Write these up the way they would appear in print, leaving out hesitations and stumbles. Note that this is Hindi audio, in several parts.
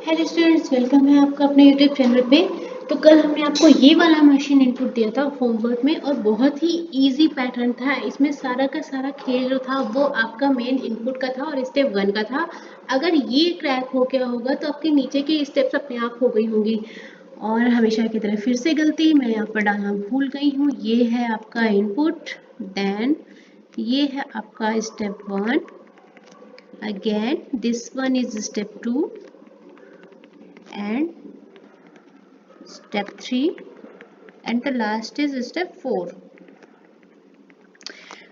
हेलो स्टूडेंट्स, वेलकम है आपका अपने यूट्यूब चैनल पे। तो कल हमने आपको ये वाला मशीन इनपुट दिया था होमवर्क में और बहुत ही इजी पैटर्न था। इसमें सारा का सारा खेल जो था वो आपका मेन इनपुट का था और स्टेप 1 का था। अगर ये क्रैक हो गया होगा तो आपके नीचे के स्टेप्स अपने आप हो गई होंगी। और हमेशा की तरह फिर से गलती मैं यहाँ पर डालना भूल गई हूँ। ये है आपका इनपुट, देन ये है आपका step 1, again this one is step 2 and step 3 and the last is step 4।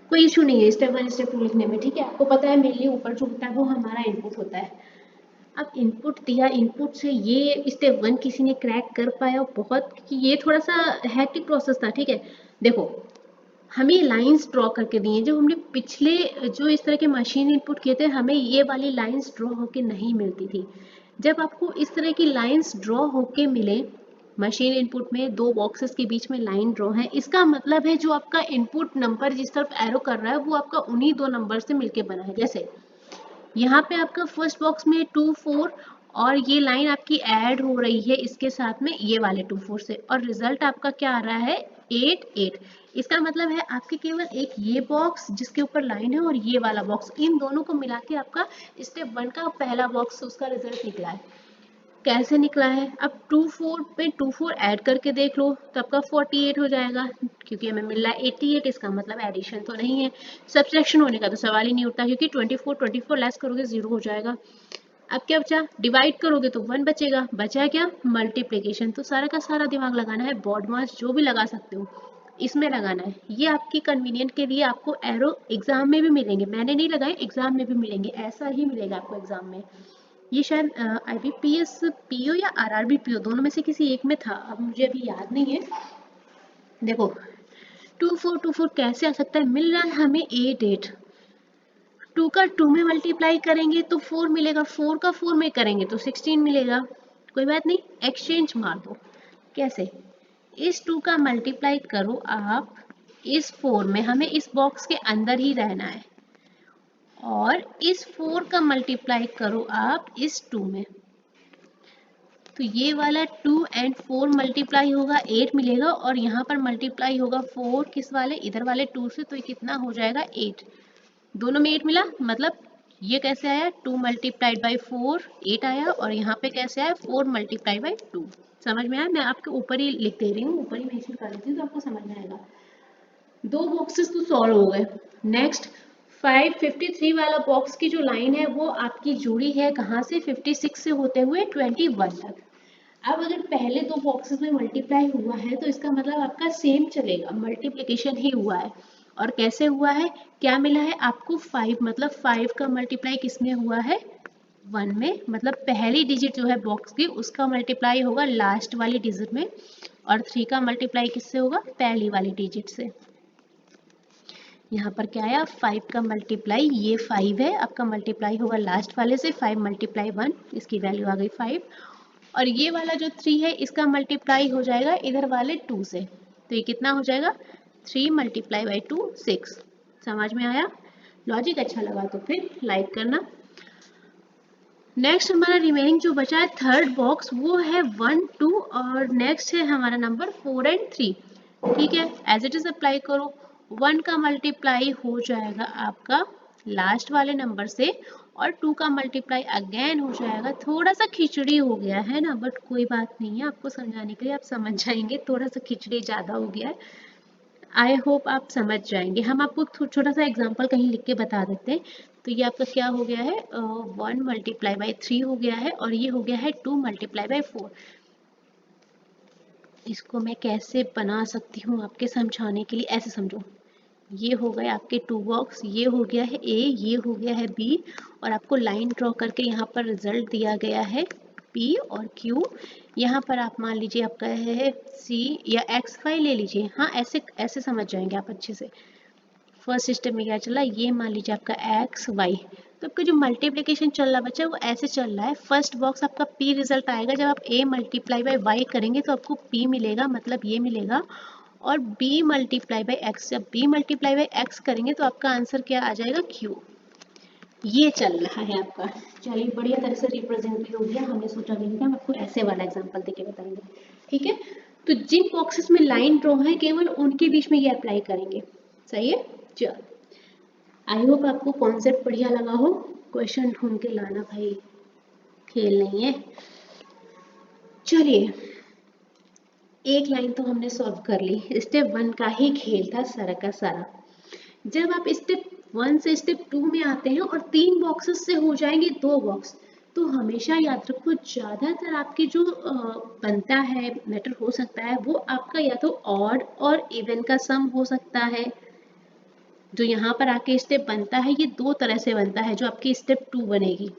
कोई इशू नहीं है स्टेप 1 स्टेप 2 लिखने में, ठीक है। आपको पता है मेनली ऊपर जो होता है वो हमारा इनपुट होता है। अब इनपुट दिया, इनपुट से ये स्टेप 1 किसी ने क्रैक कर पाया बहुत, कि ये थोड़ा सा हैक्टिक प्रोसेस था, ठीक है। देखो हमें लाइंस ड्रॉ करके दी हैं। जो हमने पिछले जो इस तरह के मशीन इनपुट किए थे हमें ये वाली लाइंस ड्रॉ होके नहीं मिलती थी। जब आपको इस तरह की लाइंस ड्रॉ होके मिले, मशीन इनपुट में दो बॉक्सेस के बीच में लाइन ड्रॉ है, इसका मतलब है जो आपका इनपुट नंबर जिस तरफ एरो कर रहा है वो आपका उन्हीं दो नंबर से मिलके बना है। जैसे यहाँ पे आपका फर्स्ट बॉक्स में 2 4 और ये लाइन आपकी ऐड हो रही है इसके साथ में ये वाले 2 4 से, और रिजल्ट आपका क्या आ रहा है 8 8। इसका मतलब है आपके केवल एक ये बॉक्स जिसके ऊपर लाइन है और ये वाला बॉक्स, इन दोनों को मिला के आपका स्टेप 1 का पहला बॉक्स उसका रिजल्ट निकला है। कैसे निकला है? अब 2 4 पे 2 4 ऐड करके देख लो तो आपका 48 हो जाएगा, क्योंकि हमें मिल रहा है 88। इसका मतलब एडिशन तो नहीं है, सब्ट्रैक्शन होने का तो सवाल ही नहीं उठता, क्योंकि 24 लेस करोगे 0 हो जाएगा। अब क्या बचा? डिवाइड करोगे तो 1 बचेगा। बचा क्या? मल्टीप्लिकेशन। तो सारा का सारा दिमाग लगाना है, बॉड मास जो भी लगा सकते हो इसमें लगाना है। ये आपकी कन्वीनियंट के लिए आपको एरो एग्जाम में भी मिलेंगे, मैंने नहीं लगाए, एग्जाम में भी मिलेंगे, ऐसा ही मिलेगा आपको एग्जाम में। ये शायद IBPS PO या RRB PO दोनों में से किसी एक में था, अब मुझे अभी याद नहीं है। देखो 2 4 कैसे आ सकता है? मिल रहा है हमें 8 8। 2 का 2 में मल्टीप्लाई करेंगे तो 4 मिलेगा, 4 का 4 में करेंगे तो 16 मिलेगा। कोई बात नहीं, एक्सचेंज मार दो। कैसे? इस 2 का मल्टीप्लाई करो आप इस 4 में, हमें इस बॉक्स के अंदर ही रहना है, और इस 4 का मल्टीप्लाई करो आप इस 2 में। तो ये वाला 2 एंड 4 मल्टीप्लाई होगा 8 मिलेगा, और यहाँ पर मल्टीप्लाई होगा 4 किस वाले, इधर वाले 2 से, तो ये कितना हो जाएगा 8। दोनों में 8 मिला, मतलब ये कैसे आया 2 मल्टीप्लाइड बाई 4 8 आया, और यहाँ पे कैसे आया 4 मल्टीप्लाई बाई 2। समझ में आया? मैं आपके ऊपर ही लिख दे रही हूँ, ऊपर ही मेंशन कर देती हूँ तो आपको समझ में आएगा। दो बॉक्सेस तो सॉल्व हो गए। नेक्स्ट 553 वाला बॉक्स की जो लाइन है वो आपकी जुड़ी है कहाँ से? 56 से होते हुए 21 तक। अब अगर पहले दो बॉक्सेस में मल्टीप्लाई हुआ है तो इसका मतलब आपका सेम चलेगा, मल्टीप्लिकेशन ही हुआ है। और कैसे हुआ है? क्या मिला है आपको? 5, मतलब 5 का मल्टीप्लाई किसमें हुआ है? 1 में, मतलब पहली डिजिट जो है बॉक्स की उसका मल्टीप्लाई होगा लास्ट वाली डिजिट में, और 3 का मल्टीप्लाई किससे होगा? पहली वाली डिजिट से। यहाँ पर क्या आया? 5 का मल्टीप्लाई, ये 5 है, आपका मल्टीप्लाई होगा लास्ट वाले से, 5 मल्टीप्लाई 1, इसकी वैल्यू आ गई 5। और ये वाला जो 3 है इसका मल्टीप्लाई हो जाएगा इधर वाले 2 से, तो ये कितना हो जाएगा? 3 मल्टीप्लाई बाई 2 6। समझ में आया? लॉजिक अच्छा लगा तो फिर लाइक करना। नेक्स्ट हमारा रिमेनिंग जो बचा है थर्ड बॉक्स वो है 1 2, और नेक्स्ट है हमारा नंबर 4 एंड 3। ठीक है, एज इट इज अप्लाई करो। 1 का मल्टीप्लाई हो जाएगा आपका लास्ट वाले नंबर से, और 2 का मल्टीप्लाई अगेन हो जाएगा। थोड़ा सा खिचड़ी हो गया है ना, बट कोई बात नहीं है, आपको समझाने के लिए आप समझ जाएंगे। थोड़ा सा खिचड़ी ज़्यादा हो गया है, आई होप आप समझ जाएंगे। हम आपको छोटा सा एग्जाम्पल कहीं लिख के बता देते हैं। तो ये आपका क्या हो गया है? 1 मल्टीप्लाई बाई 3 हो गया है, और ये हो गया है 2 मल्टीप्लाई बाई 4। इसको मैं कैसे बना सकती हूँ आपके समझाने के लिए? ऐसे समझो, ये हो गए आपके 2 बॉक्स, ये हो गया है A, ये हो गया है B, और आपको लाइन ड्रॉ करके यहाँ पर रिजल्ट दिया गया है P और Q। यहाँ पर आप मान लीजिए आपका है C या X5 ले लीजिए। हाँ, ऐसे ऐसे समझ जाएंगे आप अच्छे से। फर्स्ट स्टेप में क्या चल रहा है, ये मान लीजिए आपका एक्स वाई, तो आपका जो मल्टीप्लिकेशन चल रहा है बच्चा वो ऐसे चल रहा है। फर्स्ट बॉक्स आपका पी रिजल्ट आएगा, जब आप ए मल्टीप्लाई बाई वाई करेंगे तो आपको पी मिलेगा, मतलब ये मिलेगा। और बी मल्टीप्लाई बाई एक्स, जब बी मल्टीप्लाई बाई एक्स करेंगे तो आपका आंसर क्या आ जाएगा? क्यू। ये चल रहा है आपका। चलिए बढ़िया तरह से रिप्रेजेंट भी हो गया। हमने सोचा भी नहीं था हम आपको ऐसे वाला एग्जांपल देके बताएंगे। ठीक है, तो जिन बॉक्सेस में लाइन ड्रॉ है केवल उनके बीच में ये अप्लाई करेंगे। सही है, चलो आई होप आपको कॉन्सेप्ट बढ़िया लगा हो। क्वेश्चन ढूंढ के लाना भाई, खेल नहीं है। चलिए, एक लाइन तो हमने सॉल्व कर ली। स्टेप 1 का ही खेल था सारा का सारा। जब आप स्टेप 1 से स्टेप 2 में आते हैं और 3 बॉक्सेस से हो जाएंगे 2 बॉक्स, तो हमेशा याद रखो ज्यादातर आपके जो बनता है मैटर हो सकता है वो आपका या तो ऑड और इवन का सम हो सकता है। जो यहाँ पर आके स्टेप बनता है ये दो तरह से बनता है, जो आपकी स्टेप 2 बनेगी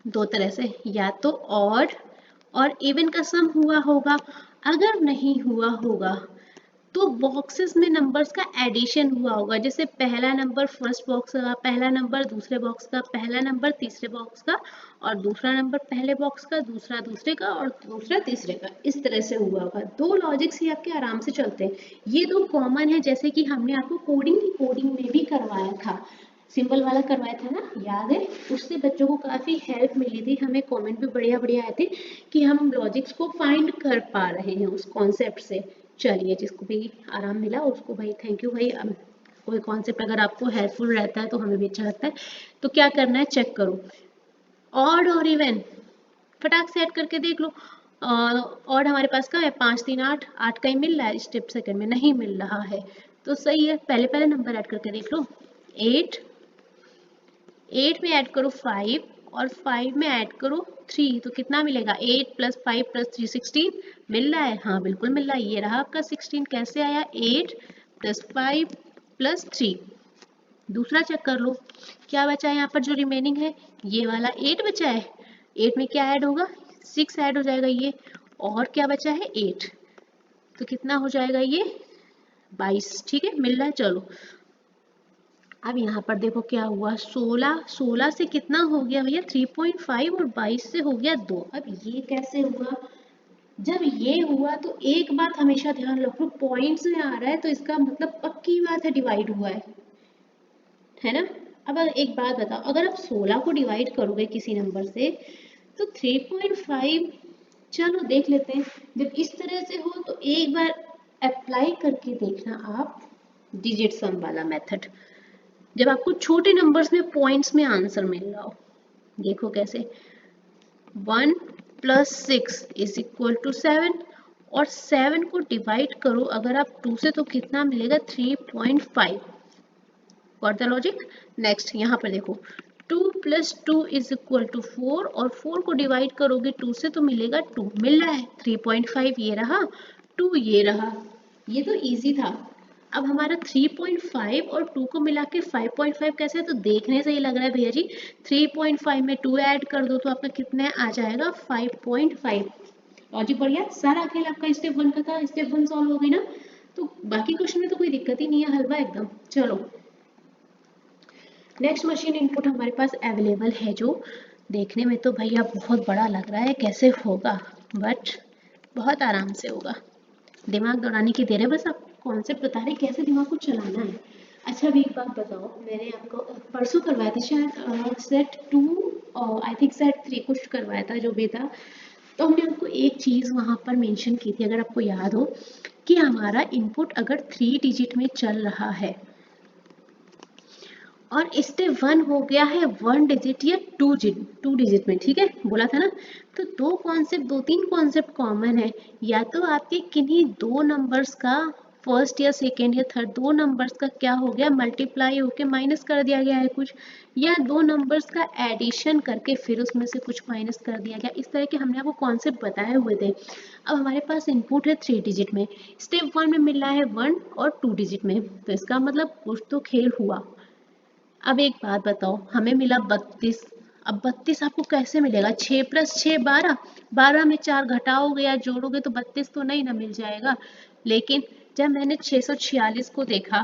दो तरह से, या तो ऑड और इवन का सम हुआ होगा। अगर नहीं हुआ होगा तो बॉक्सेस में नंबर्स का एडिशन हुआ होगा। जैसे पहला नंबर फर्स्ट बॉक्स का, पहला नंबर दूसरे बॉक्स का, पहला नंबर तीसरे बॉक्स का, और दूसरा नंबर पहले बॉक्स का, दूसरा दूसरे का, और दूसरा तीसरे का। इस तरह से हुआ होगा। दो लॉजिक्स ही आपके आराम से चलते हैं। ये दो कॉमन है, जैसे कि हमने आपको कोडिंग में भी करवाया था। सिंपल वाला करवाया था ना, याद है? उससे बच्चों को काफी हेल्प मिली थी, हमें कमेंट भी बढ़िया बढ़िया आए थे कि हम लॉजिक्स को फाइंड कर पा रहे हैं उस कॉन्सेप्ट से। चलिए, जिसको भी आराम मिला उसको भाई थैंक यू भाई। कोई कॉन्सेप्ट अगर आपको हेल्पफुल रहता है तो हमें भी अच्छा लगता है। तो क्या करना है, चेक करो ऑड और इवन, फटाक से ऐड करके देख लो। ऑड हमारे पास का है 5 3 8, 8 का ही मिल रहा है, स्टेप सेकंड में नहीं मिल रहा है तो सही है। पहले पहले नंबर ऐड करके देख लो। 8, 8 में ऐड करो 5, और 5 में ऐड करो 3, तो कितना मिलेगा? 8 प्लस 5 प्लस 3 16 मिल रहा है। हाँ बिल्कुल मिल रहा है, ये रहा आपका 16। कैसे आया? 8 प्लस 5 प्लस 3। दूसरा चेक कर लो, क्या बचा है यहाँ पर जो रिमेनिंग है? ये वाला 8 बचा है। 8 में क्या ऐड होगा? 6 ऐड हो जाएगा ये। और क्या बचा है? 8। तो कितना हो जाएगा ये? 22। ठीक है, मिल रहा है। चलो अब यहाँ पर देखो क्या हुआ। 16, 16 से कितना हो गया भैया? 3.5, और 22 से हो गया 2। अब ये कैसे हुआ? जब ये हुआ तो एक बात हमेशा ध्यान रखो, पॉइंट्स में आ रहा है तो इसका मतलब पक्की बात है डिवाइड हुआ है ना? अब एक बात बताओ, अगर आप 16 को डिवाइड करोगे किसी नंबर से तो 3.5, चलो देख लेते हैं। जब इस तरह से हो तो एक बार अप्लाई करके देखना आप डिजिट सम वाला मेथड, जब आपको छोटे नंबर्स में पॉइंट्स में आंसर मिल रहा हो। देखो कैसे, 1 प्लस 6 इज इक्वल टू 7, और 7 को डिवाइड करो अगर आप 2 से तो कितना मिलेगा? 3.5। फॉर द लॉजिक नेक्स्ट यहाँ पर देखो, 2 प्लस 2 इज इक्वल टू 4, और 4 को डिवाइड करोगे 2 से तो मिलेगा 2। मिल रहा है 3.5 ये रहा, 2 ये रहा। ये तो इजी था। अब हमारा 3.5 और 2 को मिला के 5.5 कैसे है? तो देखने से ही लग रहा है भैया जी 3.5 में 2 ऐड कर दो तो आपका कितना आ जाएगा? 5.5। लॉजिक बढ़िया। सारा खेल आपका स्टेप 1 का था, स्टेप 1 सॉल्व हो गई ना, तो बाकी क्वेश्चन में तो कोई दिक्कत ही नहीं है, हलवा एकदम। चलो नेक्स्ट मशीन इनपुट हमारे पास अवेलेबल है, जो देखने में तो भैया बहुत बड़ा लग रहा है, कैसे होगा, बट बहुत आराम से होगा। दिमाग दौड़ाने की देर है, बस आप कॉन्सेप्ट बता रहे कैसे दिमाग को चलाना है। अच्छा अभी एक बात बताओ, मैंने आपको परसों करवाया था शायद सेट 2 और आई थिंक सेट 3 कुछ करवाया था जो भी था। तो हमने आपको एक चीज़ वहाँ पर मेंशन की थी, अगर आपको याद हो, कि हमारा इनपुट अगर 3 डिजिट में चल रहा है और स्टेप 1 हो गया है 1 डिजिट या 2 डिजिट में, ठीक है बोला था ना। तो दो कॉन्सेप्ट, दो तीन कॉन्सेप्ट कॉमन है। या तो आपके किन्हीं दो नंबर्स का फर्स्ट या सेकेंड या थर्ड दो नंबर्स का क्या हो गया? मल्टीप्लाई होके माइनस कर दिया गया है कुछ, या दो नंबर्स का एडिशन करके फिर उसमें से कुछ माइनस कर दिया गया। इस तरह के हमने आपको कॉन्सेप्ट बताए हुए थे। अब हमारे पास इनपुट है 3 डिजिट में, स्टेप 1 में मिल रहा है 1 और 2 डिजिट में, तो इसका मतलब कुछ तो खेल हुआ। अब एक बात बताओ, हमें मिला 32। अब 32 आपको कैसे मिलेगा? 6 प्लस 6 12, 12 में 4 घटाओगे या जोड़ोगे तो 32 तो नहीं ना मिल जाएगा। लेकिन जब मैंने 646 को देखा,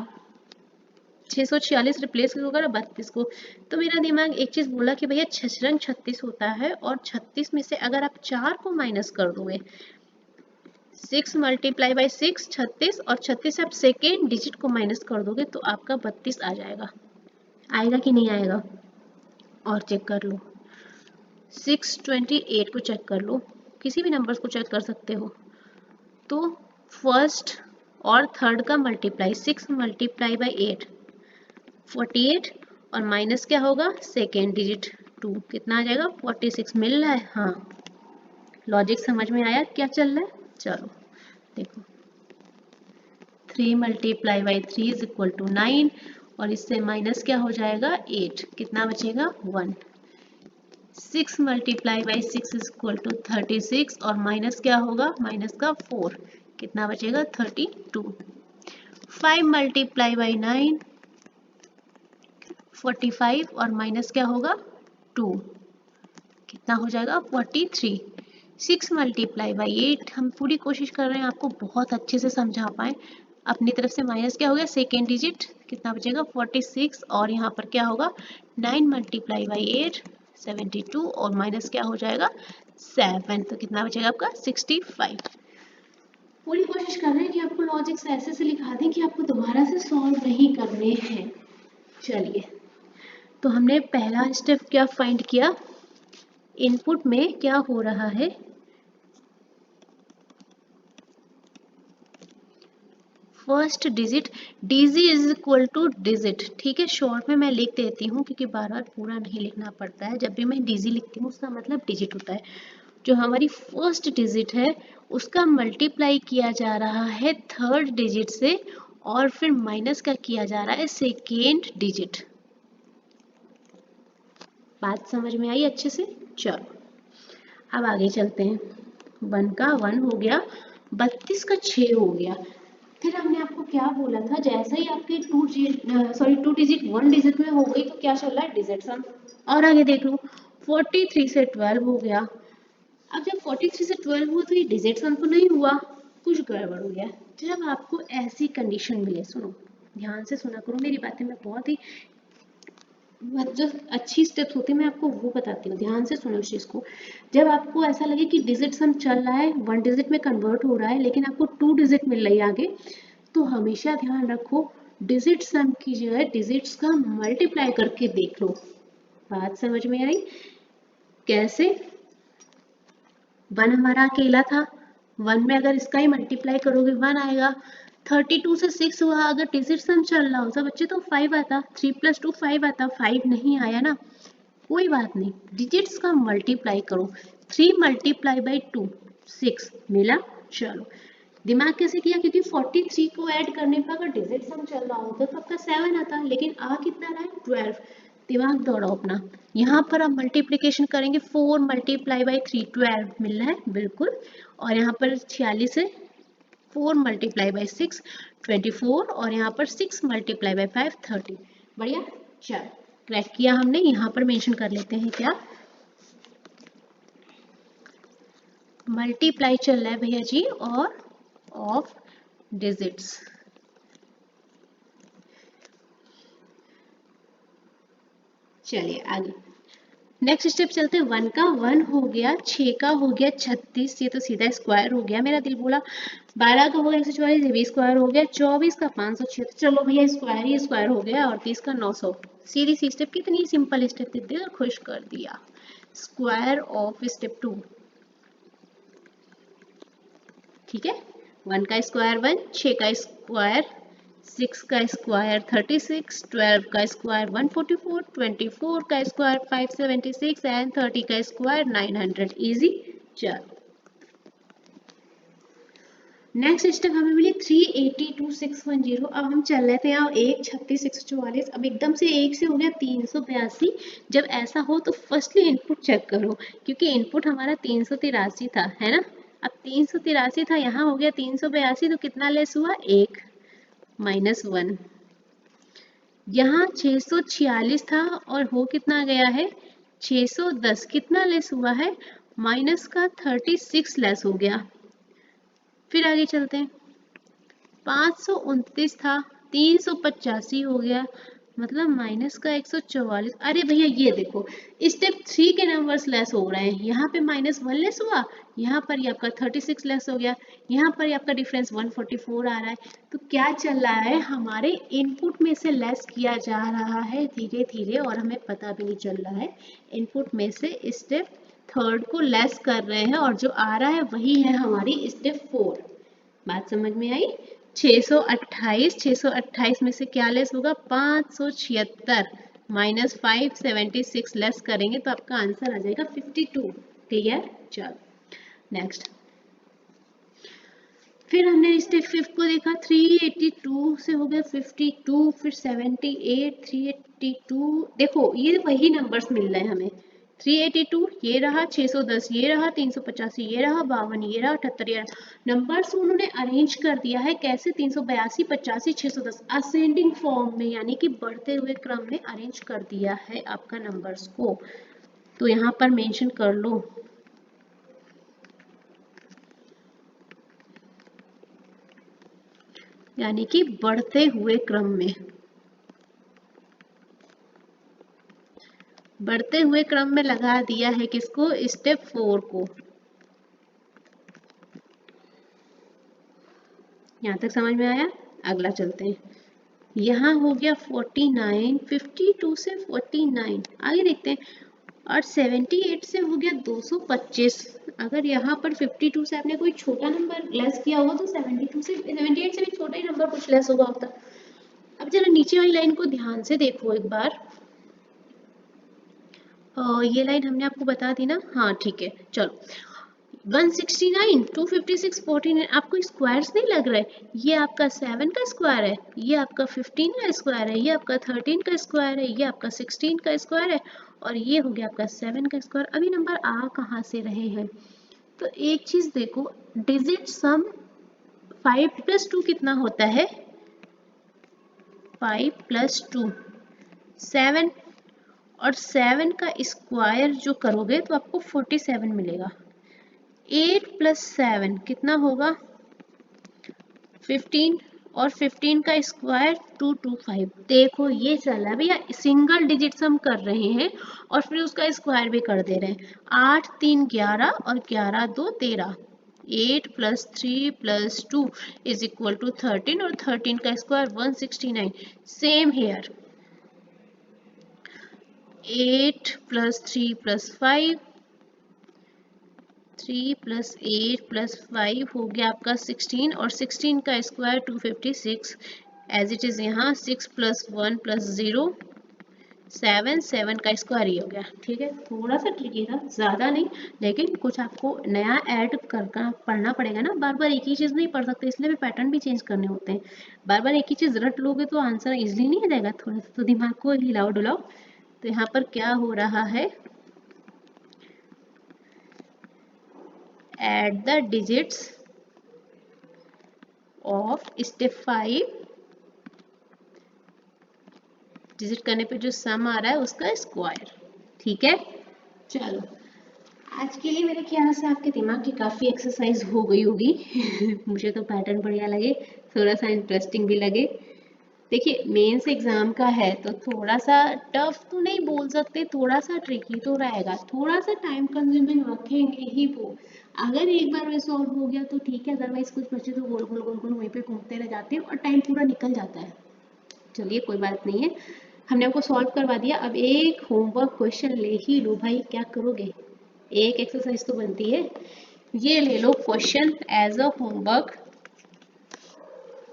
646 रिप्लेस होगा ना 32 को, तो मेरा दिमाग एक चीज बोला कि भैया 6 36 होता है, और 36 में से अगर आप 4 को माइनस कर दोगे, 6 मल्टीप्लाई बाई 6 36, और 36 से आप सेकेंड डिजिट को माइनस कर दोगे तो आपका 32 आ जाएगा। आएगा कि नहीं आएगा? और चेक कर लो, 628 को चेक कर लो, किसी भी नंबर्स को चेक कर सकते हो। तो फर्स्ट और थर्ड का मल्टीप्लाई, 6 मल्टीप्लाई बाई 8 48, और माइनस क्या होगा सेकेंड डिजिट 2, कितना आ जाएगा 46। मिल रहा है? हाँ, लॉजिक समझ में आया क्या चल रहा है? चलो देखो, 3 multiply by 3 is equal to 9, और इससे माइनस क्या हो जाएगा 8, कितना बचेगा 1। 6 multiply by 6 is equal to 36, और माइनस क्या होगा, माइनस का 4, कितना बचेगा 32। 5 मल्टीप्लाई बाई 9 45, और माइनस क्या होगा 2, कितना हो जाएगा 43। 6 मल्टीप्लाई बाई 8, हम पूरी कोशिश कर रहे हैं आपको बहुत अच्छे से समझा पाए। अपनी तरफ से माइनस क्या हो गया सेकेंड डिजिट, कितना बचेगा 46, और यहाँ पर क्या होगा 9 मल्टीप्लाई बाई 8 72, और माइनस क्या हो जाएगा 7, तो कितना बचेगा आपका 65। पूरी कोशिश कर रहे हैं कि आपको लॉजिक्स ऐसे से लिखा दें कि आपको दोबारा से सॉल्व नहीं करने हैं। चलिए, तो हमने पहला स्टेप क्या फाइंड किया, इनपुट में क्या हो रहा है, first digit, DG is equal two digit. ठीक है, शॉर्ट में मैं लिख देती हूँ क्योंकि बार बार पूरा नहीं लिखना पड़ता है। जब भी मैं डीजी लिखती हूँ उसका मतलब डिजिट होता है। जो हमारी फर्स्ट डिजिट है उसका मल्टीप्लाई किया जा रहा है थर्ड डिजिट से, और फिर माइनस का किया जा रहा है सेकेंड डिजिट। बात समझ में आई अच्छे से? चलो अब आगे चलते हैं। 1 का 1 हो गया, 32 का 6 हो गया। फिर हमने आपको क्या बोला था, जैसे ही आपकी टू डिजिट 1 डिजिट में हो गई तो क्या चल रहा है डिजिट सम। और आगे देख लो, 43 से 12 हो गया। अब जब 43 से 12 हुआ तो ये डिजिट सम तो नहीं हुआ, कुछ गड़बड़ हो गया। जब आपको ऐसी कंडीशन मिले, सुनो ध्यान से सुना करो मेरी बातें, मैं बहुत ही जो अच्छी स्टेप्स होती है मैं आपको वो बताती हूँ, ध्यान से सुनो इस चीज को। जब आपको ऐसा लगे कि डिजिट सम चल रहा है, 1 डिजिट में कन्वर्ट हो रहा है, लेकिन आपको 2 डिजिट मिल रही है आगे, तो हमेशा ध्यान रखो डिजिट सम की जो है डिजिट्स का मल्टीप्लाई करके देख लो। बात समझ में आई? कैसे? 1 हमारा अकेला था, 1 में अगर इसका ही मल्टीप्लाई करोगे 1 आएगा। 32 से 6 हुआ, अगर डिजिट सम चल रहा होता बच्चे तो 5 आता, 3 + 2 5 आता, 5 नहीं आया ना, कोई बात नहीं, डिजिट्स का मल्टीप्लाई करो। 3 मल्टीप्लाई बाई 2 6 मिला। चलो दिमाग कैसे किया, क्योंकि 43 को ऐड करने पर अगर डिजिट सम चल रहा होता तो आपका 7 आता, लेकिन आ कितना रहा है 12। दिमाग दौड़ाओ अपना। यहाँ पर आप मल्टीप्लिकेशन करेंगे, 4 मल्टीप्लाई बाई 3 12 मिल रहा है बिल्कुल, और यहाँ पर 46 है, 4 मल्टीप्लाई बाई 6 24, और यहाँ पर 6 मल्टीप्लाई बाई 5 30। बढ़िया, चलो क्रैक किया हमने। यहाँ पर मेंशन कर लेते हैं क्या, मल्टीप्लाई चल रहा है भैया जी, और ऑफ डिजिट्स। चलिए आगे नेक्स्ट स्टेप चलते हैं। 1 का 1 हो गया, 6 का हो गया 36, ये तो सीधा स्क्वायर हो गया, मेरा दिल बोला। 12 का हो गया 144, ये भी स्क्वायर हो गया। 24 का 576, चलो भैया स्क्वायर ही स्क्वायर हो गया। और 30 का 900, सीधी सी स्टेप, कितनी सिंपल स्टेप थी, दिल खुश कर दिया। स्क्वायर ऑफ स्टेप 2, ठीक है। 1 का स्क्वायर 1, 6 का स्क्वायर 6 का स्क्वायर 36, 12 का स्क्वायर 144, 24 का स्क्वायर 576, एंड 30 का स्क्वायर 900। इजी। चलो नेक्स्ट स्टेप हमें मिली 382610। अब हम चल रहे थे यहाँ 1 36 144, अब एकदम से 1 से हो गया 382। जब ऐसा हो तो फर्स्टली इनपुट चेक करो, क्योंकि इनपुट हमारा 383 था, है ना। अब 383 था, यहाँ हो गया 382, तो कितना लेस हुआ 1 -1। यहाँ 646 था और हो कितना गया है 610, कितना लेस हुआ है माइनस का 36 लेस हो गया। फिर आगे चलते हैं, 529 था, 385 हो गया, मतलब माइनस का 144। अरे भैया ये देखो, स्टेप 3 के नंबर्स लेस हो रहे हैं, यहाँ पे -1 लेस हुआ, यहाँ पर ये आपका 36 लेस हो गया, यहाँ पर ये आपका डिफरेंस 144 आ रहा है। तो क्या चल रहा है, हमारे इनपुट में से लेस किया जा रहा है धीरे धीरे, और हमें पता भी नहीं चल रहा है। इनपुट में से स्टेप 3 को लेस कर रहे हैं, और जो आ रहा है वही है हमारी स्टेप 4। बात समझ में आई? 628 में से क्या लेस होगा, 576 माइनस 576 लेस करेंगे तो आपका आंसर आ जाएगा 52। क्लियर? चलो नेक्स्ट। फिर हमने स्टेप 5 को देखा, 382 से हो गया 52, फिर 78, 382। देखो ये वही नंबर्स मिल रहे हैं हमें, 382 ये रहा, 610 ये रहा, 385 ये रहा, 52 ये रहा, 78 ये रहा। नंबर्स उन्होंने अरेंज कर दिया है कैसे, 382, 85, 610 असेंडिंग फॉर्म में, यानी कि बढ़ते हुए क्रम में अरेंज कर दिया है आपका नंबर्स को। तो यहाँ पर मेंशन कर लो, यानी कि बढ़ते हुए क्रम में, बढ़ते हुए क्रम में लगा दिया है किसको, स्टेप 4 को। यहाँ तक समझ में आया? अगला चलते हैं। यहाँ हो गया 49, 52 से 49 आगे देखते हैं, और 78 से हो गया 225। अगर यहाँ पर 52 से आपने कोई छोटा नंबर लेस किया होगा तो 78 से भी छोटा ही नंबर कुछ लेस होगा होता। अब जरा नीचे वाली लाइन को ध्यान से देखो एक बार। ये लाइन हमने आपको बता दी ना, हाँ ठीक है। चलो 169, 256, 49 आपको स्क्वायर्स नहीं लग रहा है, ये आपका 7 का स्क्वायर है, ये आपका 15 का स्क्वायर है, ये आपका 13 का स्क्वायर है, ये आपका 16 का स्क्वायर है, और ये हो गया आपका 7 का स्क्वायर। अभी नंबर आ कहाँ से रहे हैं, तो एक चीज देखो, डिजिट सम 5 + 2 कितना होता है, 5 + 2 7, और 7 का स्क्वायर जो करोगे तो आपको 47 मिलेगा। 8 + 7 कितना होगा, 15, और 15 का स्क्वायर 225। देखो ये चला भैया, सिंगल डिजिट सम कर रहे हैं और फिर उसका स्क्वायर भी कर दे रहे हैं। 8 3 11 और 11 2 13। 8 + 3 + 2 = 13, और 13 का स्क्वायर 169। सेम हेयर, 8 + 3 + 5, 3 + 8 + 5 हो गया आपका 16, और 16 का स्क्वायर 256। एज इट इज यहाँ 6 + 1 + 0 7, 7 का स्क्वायर ये हो गया। ठीक है, थोड़ा सा ट्रिकी था, ज़्यादा नहीं, लेकिन कुछ आपको नया ऐड करना पढ़ना पड़ेगा ना, बार बार एक ही चीज़ नहीं पढ़ सकते, इसलिए भी पैटर्न भी चेंज करने होते हैं। बार बार एक ही चीज़ रट लोगे तो आंसर इजली नहीं आ जाएगा, थोड़ा सा तो दिमाग को हिलाओ डुलाओ। तो यहाँ पर क्या हो रहा है, add the digits of step 5, digit करने पे जो सम आ रहा है उसका स्क्वायर। ठीक है, चलो आज के लिए मेरे ख्याल से आपके दिमाग की काफ़ी एक्सरसाइज हो गई होगी। मुझे तो पैटर्न बढ़िया लगे, थोड़ा सा इंटरेस्टिंग भी लगे। देखिए मेंस एग्जाम का है तो थोड़ा सा टफ तो नहीं बोल सकते, थोड़ा सा ट्रिकी तो रहेगा, थोड़ा सा टाइम कंज्यूमिंग रखेंगे ही वो। अगर एक बार में सॉल्व हो गया तो ठीक है, अदरवाइज कुछ बच्चे तो गोल गोल गोल गोल वहीं पे घूमते रह जाते हैं और टाइम पूरा निकल जाता है। चलिए कोई बात नहीं है, हमने आपको सॉल्व करवा दिया। अब एक होमवर्क क्वेश्चन ले ही लो भाई, क्या करोगे, एक एक्सरसाइज तो बनती है। ये ले लो क्वेश्चन एज अ होमवर्क।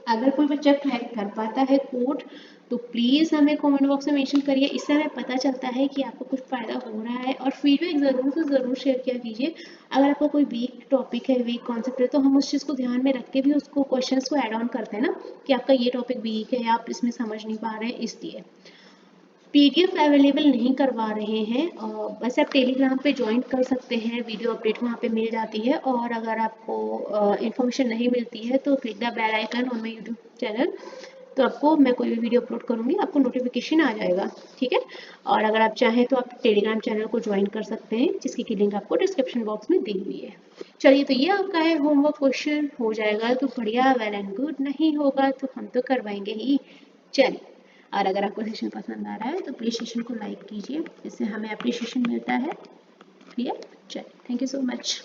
अगर कोई बच्चा क्रैक कर पाता है कोड तो प्लीज़ हमें कमेंट बॉक्स में मेंशन करिए, इससे हमें पता चलता है कि आपको कुछ फ़ायदा हो रहा है। और फीडबैक ज़रूर से ज़रूर शेयर किया कीजिए। अगर आपको कोई वीक टॉपिक है, वीक कॉन्सेप्ट है, तो हम उस चीज़ को ध्यान में रख के भी उसको क्वेश्चंस को ऐड ऑन करते हैं ना, कि आपका ये टॉपिक वीक है, आप इसमें समझ नहीं पा रहे हैं इसलिए। पीडीएफ अवेलेबल नहीं करवा रहे हैं, बस आप टेलीग्राम पे ज्वाइन कर सकते हैं, वीडियो अपडेट वहाँ पे मिल जाती है। और अगर आपको इन्फॉर्मेशन नहीं मिलती है तो click the bell icon on my YouTube channel, तो आपको मैं कोई भी वीडियो अपलोड करूँगी आपको नोटिफिकेशन आ जाएगा। ठीक है, और अगर आप चाहें तो आप टेलीग्राम चैनल को ज्वाइन कर सकते हैं, जिसकी की लिंक आपको डिस्क्रिप्शन बॉक्स में दी हुई है। चलिए, तो ये आपका है होमवर्क क्वेश्चन, हो जाएगा तो बढ़िया, वेल एंड गुड, नहीं होगा तो हम तो करवाएंगे ही। चलिए और अगर आपको सेशन पसंद आ रहा है तो प्लीज़ सेशन को लाइक कीजिए, इससे हमें अप्रिशिएशन मिलता है। क्लियर? चलिए, थैंक यू सो मच।